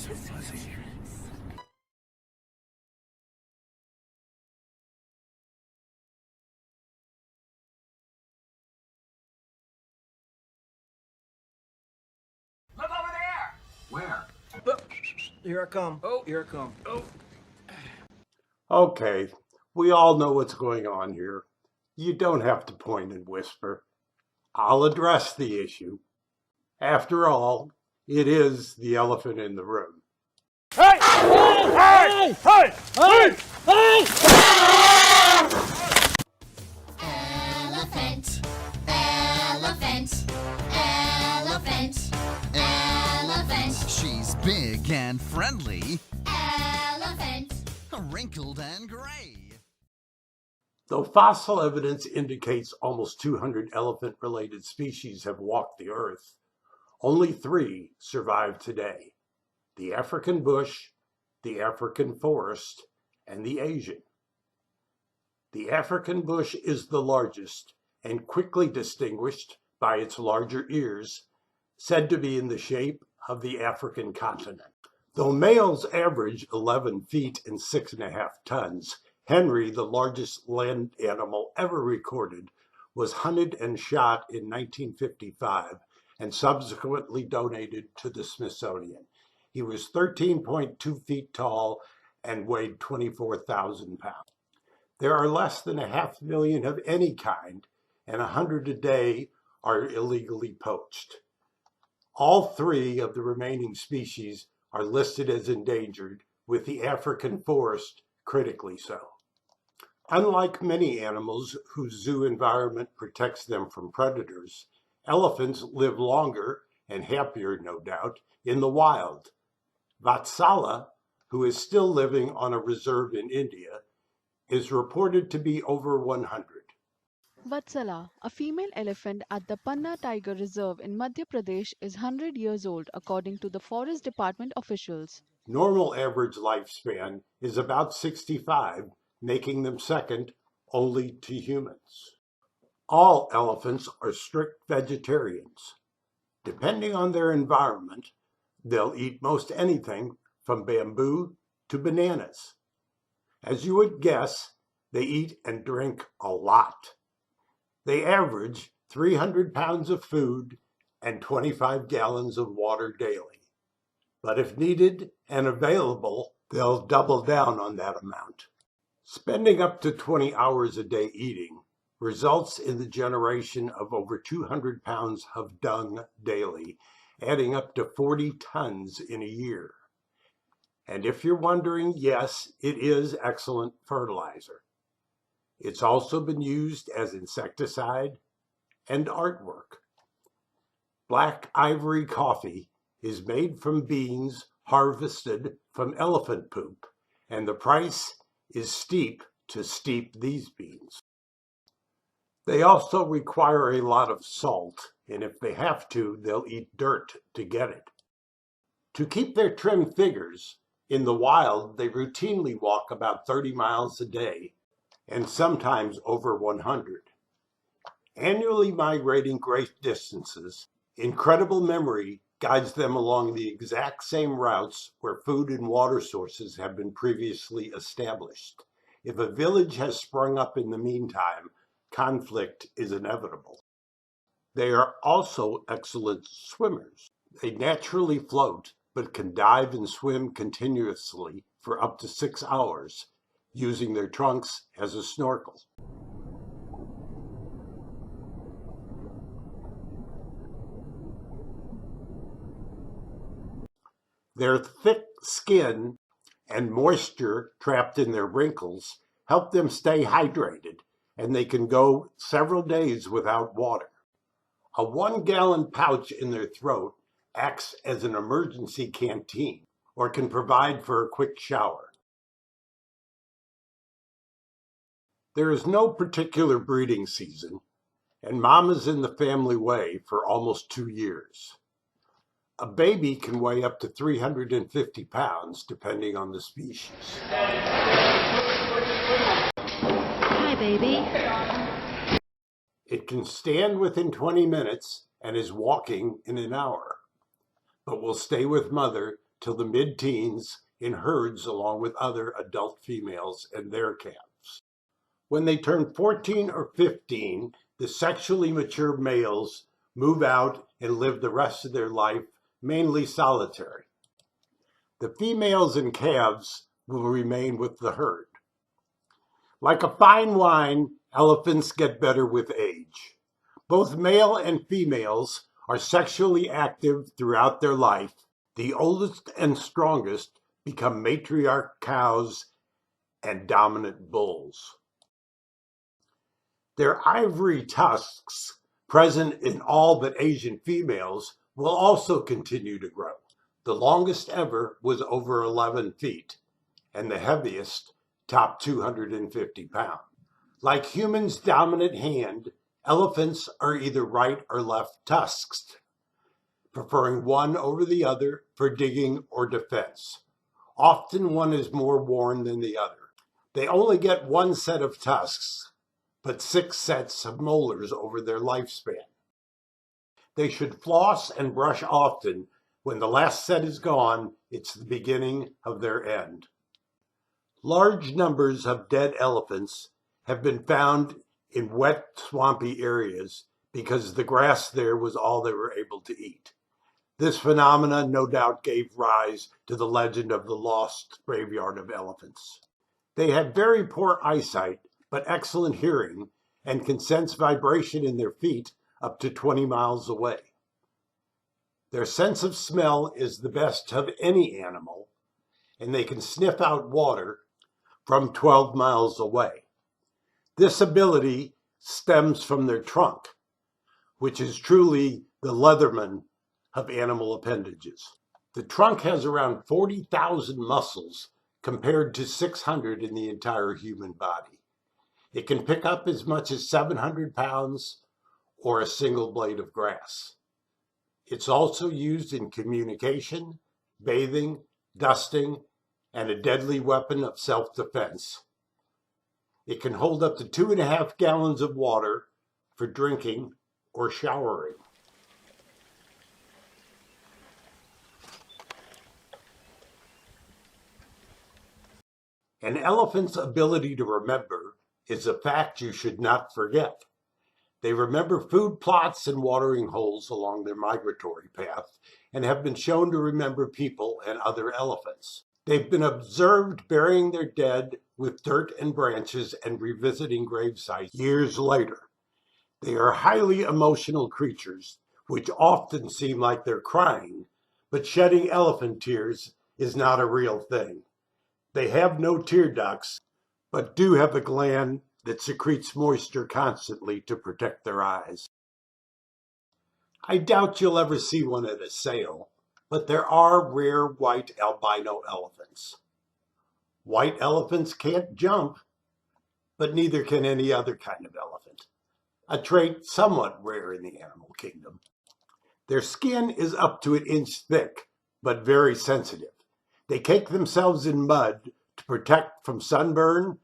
so fuzzy. Look over there! Where? Oh, here I come. Oh, here I come. Oh. Okay, we all know what's going on here. You don't have to point and whisper. I'll address the issue. After all, it is the elephant in the room. Hey! Hey! Hey! Hey! Hey! Elephant, elephant, elephant, elephant, She's big and friendly, elephant. wrinkled and gray. Though fossil evidence indicates almost 200 elephant-related species have walked the earth, only 3 survive today: the African bush, the African forest, and the Asian. The African bush is the largest and quickly distinguished by its larger ears, said to be in the shape of the African continent. Though males average 11 feet and 6.5 tons, Henry, the largest land animal ever recorded, was hunted and shot in 1955 and subsequently donated to the Smithsonian. He was 13.2 feet tall and weighed 24,000 pounds. There are less than 500,000 of any kind, and 100 a day are illegally poached. All 3 of the remaining species are listed as endangered, with the African forest critically so. Unlike many animals whose zoo environment protects them from predators, elephants live longer, and happier no doubt, in the wild. Vatsala, who is still living on a reserve in India, is reported to be over 100. Vatsala, a female elephant at the Panna Tiger Reserve in Madhya Pradesh, is 100 years old, according to the Forest Department officials. Normal average lifespan is about 65, making them second only to humans. All elephants are strict vegetarians. Depending on their environment, they'll eat most anything from bamboo to bananas. As you would guess, they eat and drink a lot. They average 300 pounds of food and 25 gallons of water daily. But if needed and available, they'll double down on that amount. Spending up to 20 hours a day eating results in the generation of over 200 pounds of dung daily, adding up to 40 tons in a year. And if you're wondering, yes, it is excellent fertilizer. It's also been used as insecticide and artwork. Black ivory coffee is made from beans harvested from elephant poop, and the price is steep to steep these beans. They also require a lot of salt, and if they have to, they'll eat dirt to get it. To keep their trim figures, in the wild they routinely walk about 30 miles a day, and sometimes over 100. Annually migrating great distances, incredible memory guides them along the exact same routes where food and water sources have been previously established. If a village has sprung up in the meantime, conflict is inevitable. They are also excellent swimmers. They naturally float, but can dive and swim continuously for up to 6 hours, using their trunks as a snorkel. Their thick skin and moisture trapped in their wrinkles help them stay hydrated, and they can go several days without water. A 1-gallon pouch in their throat acts as an emergency canteen or can provide for a quick shower. There is no particular breeding season, and mom is in the family way for almost 2 years. A baby can weigh up to 350 pounds, depending on the species. Hi, baby. It can stand within 20 minutes and is walking in an hour, but will stay with mother till the mid-teens in herds along with other adult females and their calves. When they turn 14 or 15, the sexually mature males move out and live the rest of their life mainly solitary. The females and calves will remain with the herd. Like a fine wine, elephants get better with age. Both male and females are sexually active throughout their life. The oldest and strongest become matriarch cows and dominant bulls. Their ivory tusks, present in all but Asian females, will also continue to grow. The longest ever was over 11 feet, and the heaviest topped 250 pounds. Like humans' dominant hand, elephants are either right or left tusked, preferring one over the other for digging or defense. Often one is more worn than the other. They only get one set of tusks, but 6 sets of molars over their lifespan. They should floss and brush often. When the last set is gone, it's the beginning of their end. Large numbers of dead elephants have been found in wet, swampy areas because the grass there was all they were able to eat. This phenomenon no doubt gave rise to the legend of the lost graveyard of elephants. They have very poor eyesight, but excellent hearing, and can sense vibration in their feet up to 20 miles away. Their sense of smell is the best of any animal, and they can sniff out water from 12 miles away. This ability stems from their trunk, which is truly the Leatherman of animal appendages. The trunk has around 40,000 muscles compared to 600 in the entire human body. It can pick up as much as 700 pounds or a single blade of grass. It's also used in communication, bathing, dusting, and a deadly weapon of self-defense. It can hold up to 2.5 gallons of water for drinking or showering. An elephant's ability to remember is a fact you should not forget. They remember food plots and watering holes along their migratory path and have been shown to remember people and other elephants. They've been observed burying their dead with dirt and branches and revisiting grave sites years later. They are highly emotional creatures, which often seem like they're crying, but shedding elephant tears is not a real thing. They have no tear ducts, but do have a gland that secretes moisture constantly to protect their eyes. I doubt you'll ever see one at a sale, but there are rare white albino elephants. White elephants can't jump, but neither can any other kind of elephant, a trait somewhat rare in the animal kingdom. Their skin is up to an inch thick, but very sensitive. They cake themselves in mud to protect from sunburn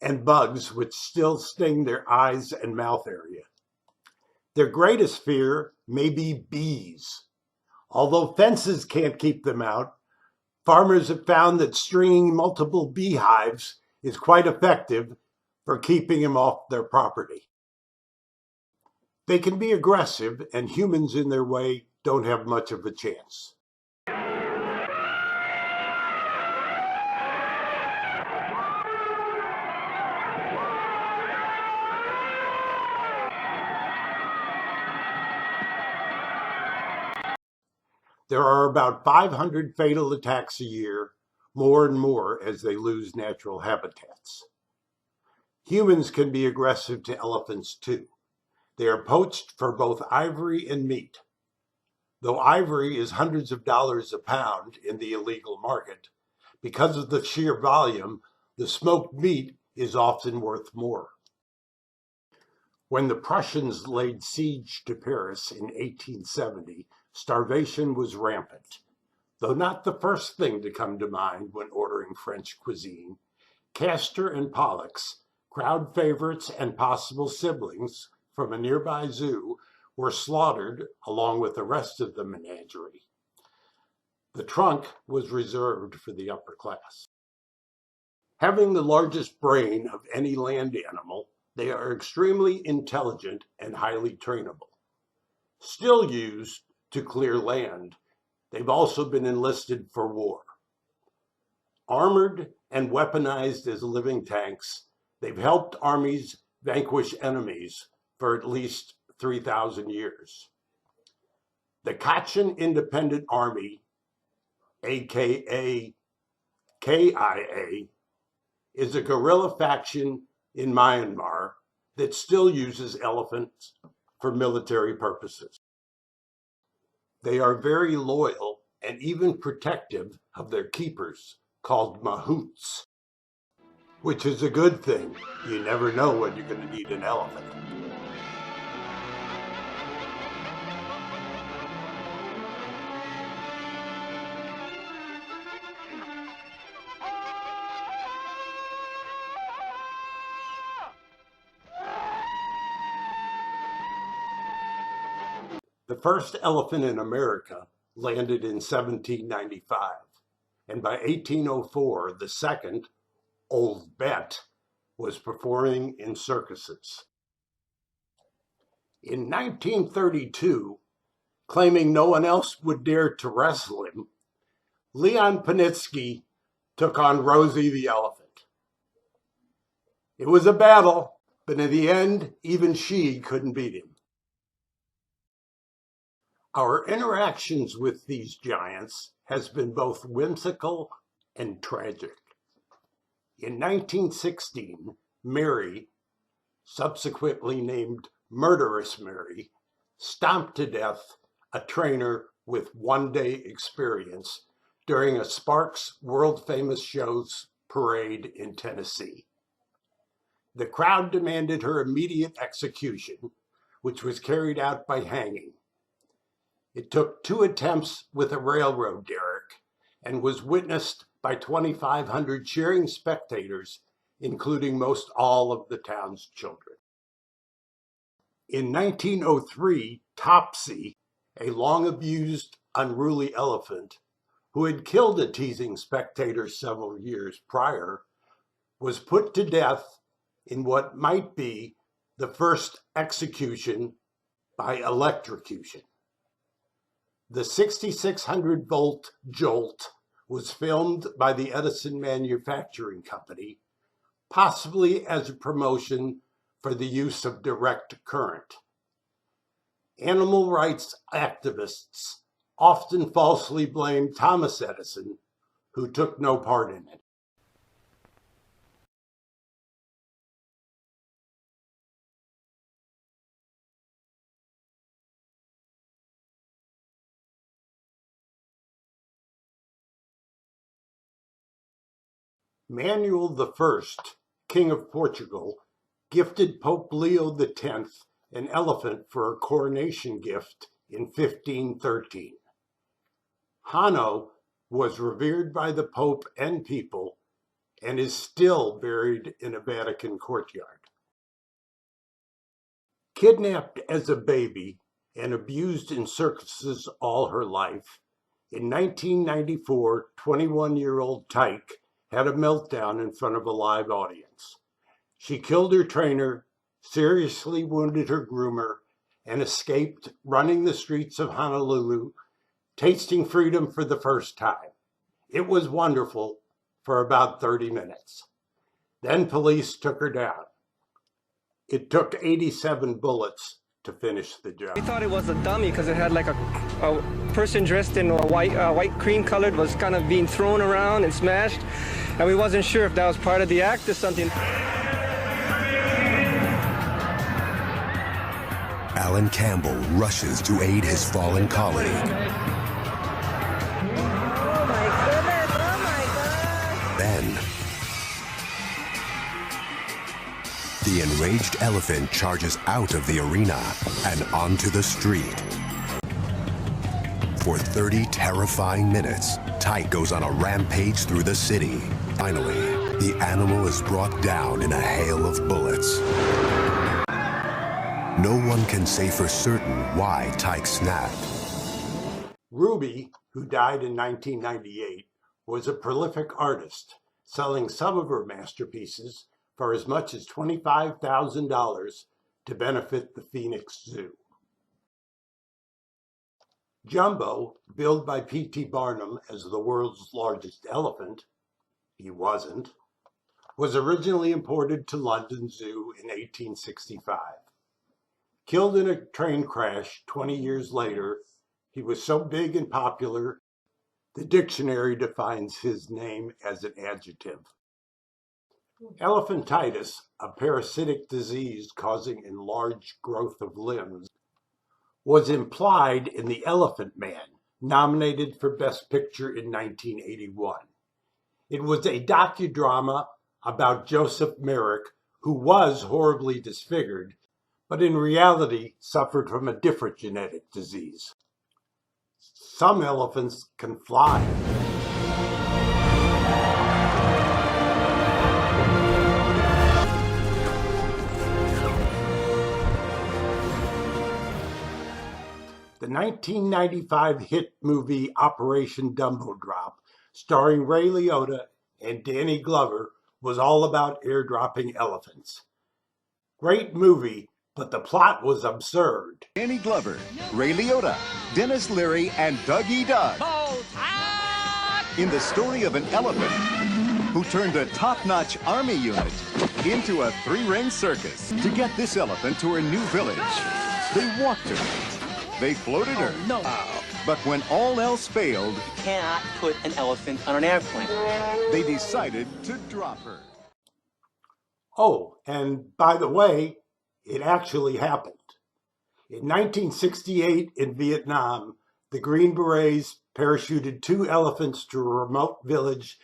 and bugs which still sting their eyes and mouth area. Their greatest fear may be bees. Although fences can't keep them out, farmers have found that stringing multiple beehives is quite effective for keeping them off their property. They can be aggressive, and humans in their way don't have much of a chance. There are about 500 fatal attacks a year, more and more as they lose natural habitats. Humans can be aggressive to elephants too. They are poached for both ivory and meat. Though ivory is hundreds of dollars a pound in the illegal market, because of the sheer volume, the smoked meat is often worth more. When the Prussians laid siege to Paris in 1870, starvation was rampant. Though not the first thing to come to mind when ordering French cuisine, Castor and Pollux, crowd favorites and possible siblings from a nearby zoo, were slaughtered along with the rest of the menagerie. The trunk was reserved for the upper class. Having the largest brain of any land animal, they are extremely intelligent and highly trainable. Still used to clear land, they've also been enlisted for war. Armored and weaponized as living tanks, they've helped armies vanquish enemies for at least 3,000 years. The Kachin Independent Army, aka KIA, is a guerrilla faction in Myanmar that still uses elephants for military purposes. They are very loyal and even protective of their keepers, called mahouts, which is a good thing. You never know when you're going to need an elephant. The first elephant in America landed in 1795, and by 1804, the second, Old Bet, was performing in circuses. In 1932, claiming no one else would dare to wrestle him, Leon Panitsky took on Rosie the elephant. It was a battle, but in the end, even she couldn't beat him. Our interactions with these giants has been both whimsical and tragic. In 1916, Mary, subsequently named Murderous Mary, stomped to death a trainer with one-day experience during a Sparks world-famous show's parade in Tennessee. The crowd demanded her immediate execution, which was carried out by hanging. It took 2 attempts with a railroad derrick and was witnessed by 2,500 cheering spectators, including most all of the town's children. In 1903, Topsy, a long-abused, unruly elephant who had killed a teasing spectator several years prior, was put to death in what might be the first execution by electrocution. The 6,600-volt jolt was filmed by the Edison Manufacturing Company, possibly as a promotion for the use of direct current. Animal rights activists often falsely blame Thomas Edison, who took no part in it. Manuel I, King of Portugal, gifted Pope Leo X an elephant for a coronation gift in 1513. Hanno was revered by the Pope and people and is still buried in a Vatican courtyard. Kidnapped as a baby and abused in circuses all her life, in 1994, 21-year-old Tyke had a meltdown in front of a live audience. She killed her trainer, seriously wounded her groomer, and escaped running the streets of Honolulu, tasting freedom for the first time. It was wonderful for about 30 minutes. Then police took her down. It took 87 bullets to finish the job. We thought it was a dummy because it had like a person dressed in a white cream colored was kind of being thrown around and smashed, and we wasn't sure if that was part of the act or something. Alan Campbell rushes to aid his fallen colleague. Oh my goodness, oh my God. Then, the enraged elephant charges out of the arena and onto the street. For 30 terrifying minutes, Tyke goes on a rampage through the city. Finally, the animal is brought down in a hail of bullets. No one can say for certain why Tyke snapped. Ruby, who died in 1998, was a prolific artist, selling some of her masterpieces for as much as $25,000 to benefit the Phoenix Zoo. Jumbo, billed by P.T. Barnum as the world's largest elephant, he wasn't, was originally imported to London Zoo in 1865. Killed in a train crash 20 years later, he was so big and popular, the dictionary defines his name as an adjective. Elephantitis, a parasitic disease causing enlarged growth of limbs, was implied in The Elephant Man, nominated for Best Picture in 1981. It was a docudrama about Joseph Merrick, who was horribly disfigured, but in reality suffered from a different genetic disease. Some elephants can fly. The 1995 hit movie Operation Dumbo Drop, starring Ray Liotta and Danny Glover, was all about airdropping elephants. Great movie, but the plot was absurd. Danny Glover, Ray Liotta, Dennis Leary, and Dougie Doug. In the story of an elephant who turned a top-notch army unit into a three-ring circus. To get this elephant to her new village, they walked her. They floated her. No. But when all else failed, You cannot put an elephant on an airplane. they decided to drop her. Oh, and by the way, it actually happened. In 1968 in Vietnam, the Green Berets parachuted 2 elephants to a remote village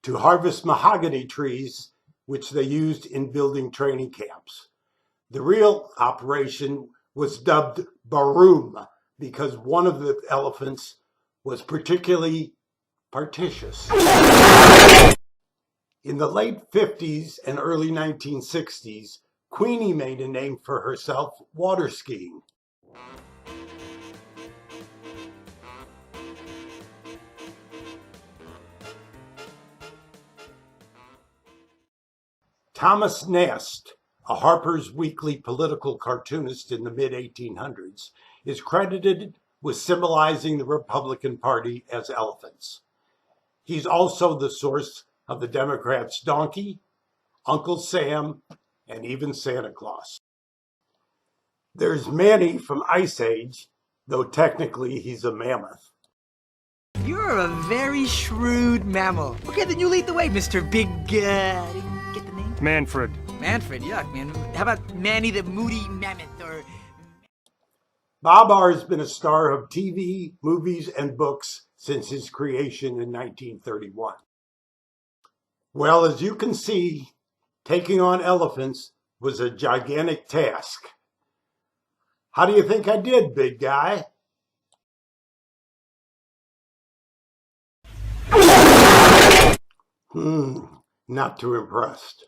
to harvest mahogany trees, which they used in building training camps. The real operation was dubbed Baroom because one of the elephants was particularly partitious. In the late 50s and early 1960s, Queenie made a name for herself water skiing. Thomas Nast, a Harper's Weekly political cartoonist in the mid-1800s, is credited with symbolizing the Republican Party as elephants. He's also the source of the Democrats' donkey, Uncle Sam, and even Santa Claus. There's Manny from Ice Age, though technically he's a mammoth. You're a very shrewd mammal. Okay, then you lead the way, Mr. Big, get the name? Manfred. Manfred, yuck, man. How about Manny the Moody Mammoth, or... Babar has been a star of TV, movies, and books since his creation in 1931. Well, as you can see, taking on elephants was a gigantic task. How do you think I did, big guy? Not too impressed.